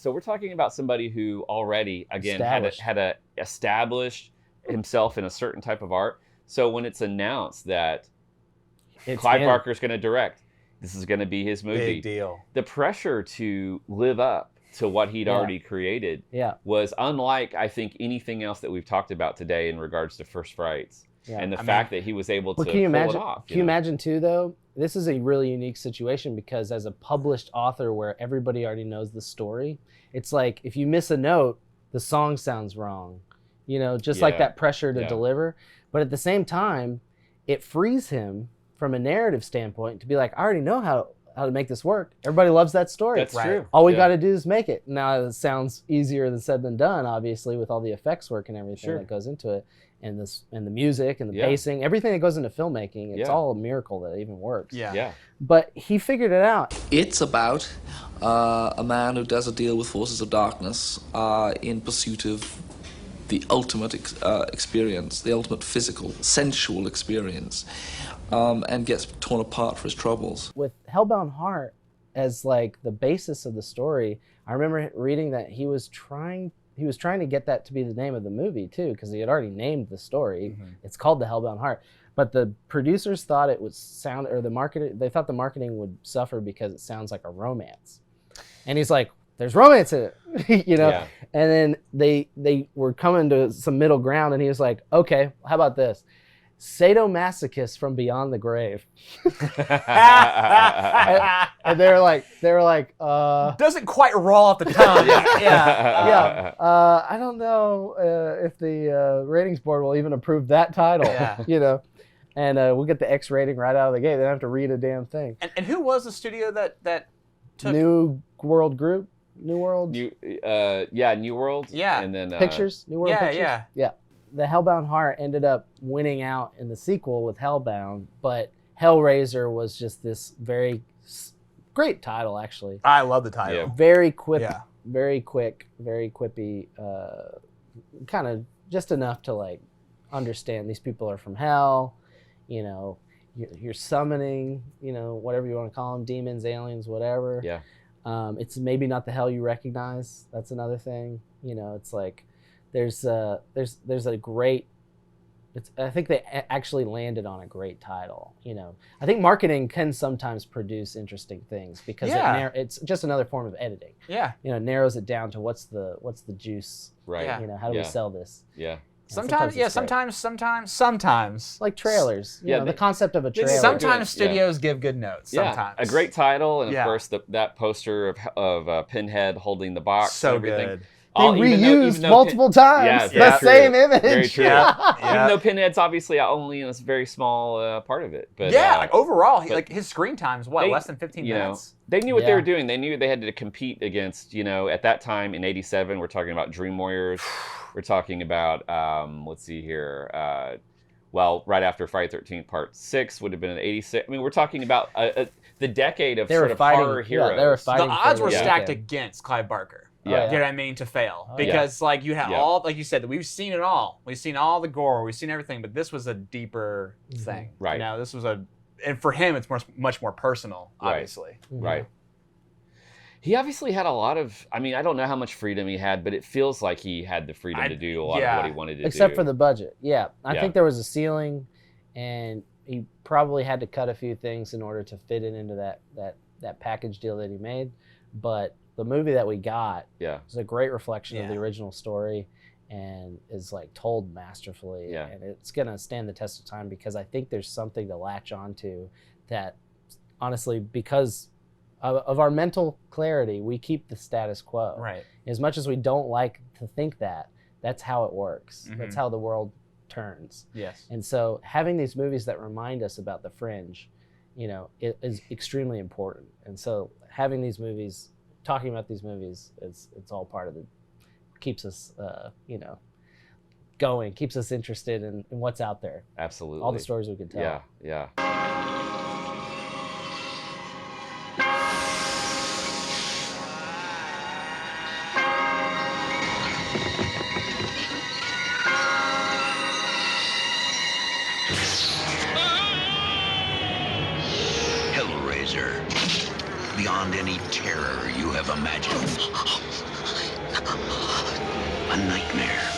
So we're talking about somebody who already, again, had established himself in a certain type of art. So when it's announced that Clive Barker's going to direct, this is going to be his movie. Big deal. The pressure to live up to what he'd already created was unlike, I think, anything else that we've talked about today in regards to First Frights. Yeah. And the fact that he was able to pull it off. Can you imagine, too, though? This is a really unique situation because as a published author where everybody already knows the story, it's like if you miss a note, the song sounds wrong. You know, just like that pressure to deliver. But at the same time, it frees him from a narrative standpoint to be like, I already know how to make this work. Everybody loves that story. That's true. All we got to do is make it. Now, it sounds easier than said than done, obviously, with all the effects work and everything that goes into it. And the music and the pacing, everything that goes into filmmaking, it's all a miracle that it even works. Yeah. But he figured it out. It's about a man who does a deal with forces of darkness in pursuit of the ultimate experience, the ultimate physical, sensual experience, and gets torn apart for his troubles. With Hellbound Heart as like the basis of the story, I remember reading that he was trying to get that to be the name of the movie too, because he had already named the story. Mm-hmm. It's called The Hellbound Heart. But the producers thought it would sound, or they thought the marketing would suffer because it sounds like a romance. And he's like, there's romance in it, you know? Yeah. And then they were coming to some middle ground and he was like, okay, how about this? Sadomasochists from beyond the grave. and they were like, doesn't quite roll off the tongue. I don't know if the ratings board will even approve that title. You know, and we'll get the X rating right out of the gate. They don't have to read a damn thing. And who was the studio that took New World Group? New World. New World. Yeah. And then Pictures. New World Pictures. Yeah. The Hellbound Heart ended up winning out in the sequel with Hellbound, but Hellraiser was just this very great title, actually. I love the title. Yeah. Very very quick, very quippy, kind of just enough to like understand these people are from hell, you know, you're summoning, you know, whatever you want to call them, demons, aliens, whatever. Yeah. It's maybe not the hell you recognize. That's another thing. You know, it's like there's a great. I think they actually landed on a great title. You know, I think marketing can sometimes produce interesting things because it's just another form of editing. Yeah. You know, it narrows it down to what's the juice. Right. You know, how do we sell this? Yeah. Sometimes. Like trailers. You know, the concept of a trailer. Sometimes studios give good notes. Sometimes. A great title, and of course that poster of Pinhead holding the box. So and everything. good. They reused multiple times the same image. Very true. Even though Pinhead's obviously only in a very small part of it. But like overall, like his screen time's less than 15 minutes. They knew what they were doing. They knew they had to compete against, you know, at that time in '87, we're talking about Dream Warriors. We're talking about, let's see here, right after Friday the 13th Part 6 would have been in '86. I mean, we're talking about the decade of sort of horror heroes. Yeah, they were fighting. The odds were stacked against Clive Barker. Yeah. You know what I mean? To fail. Because, like, you have all, like you said, we've seen it all. We've seen all the gore. We've seen everything. But this was a deeper thing. Right. You know, this was and for him, it's much more personal, obviously. Right. He obviously had a lot of, I mean, I don't know how much freedom he had, but it feels like he had the freedom to do a lot of what he wanted to do. Except for the budget. Yeah. I think there was a ceiling, and he probably had to cut a few things in order to fit it into that package deal that he made. But the movie that we got is a great reflection of the original story and is like told masterfully. Yeah. And it's going to stand the test of time because I think there's something to latch onto that, honestly, because of our mental clarity, we keep the status quo. Right. As much as we don't like to think that, that's how it works. Mm-hmm. That's how the world turns. Yes. And so having these movies that remind us about the fringe, you know, it is extremely important. And so having these movies, talking about these movies, it's all part of keeps us, you know, going, keeps us interested in what's out there. Absolutely. All the stories we could tell. Yeah. Hellraiser. Beyond any terror you have imagined. a nightmare.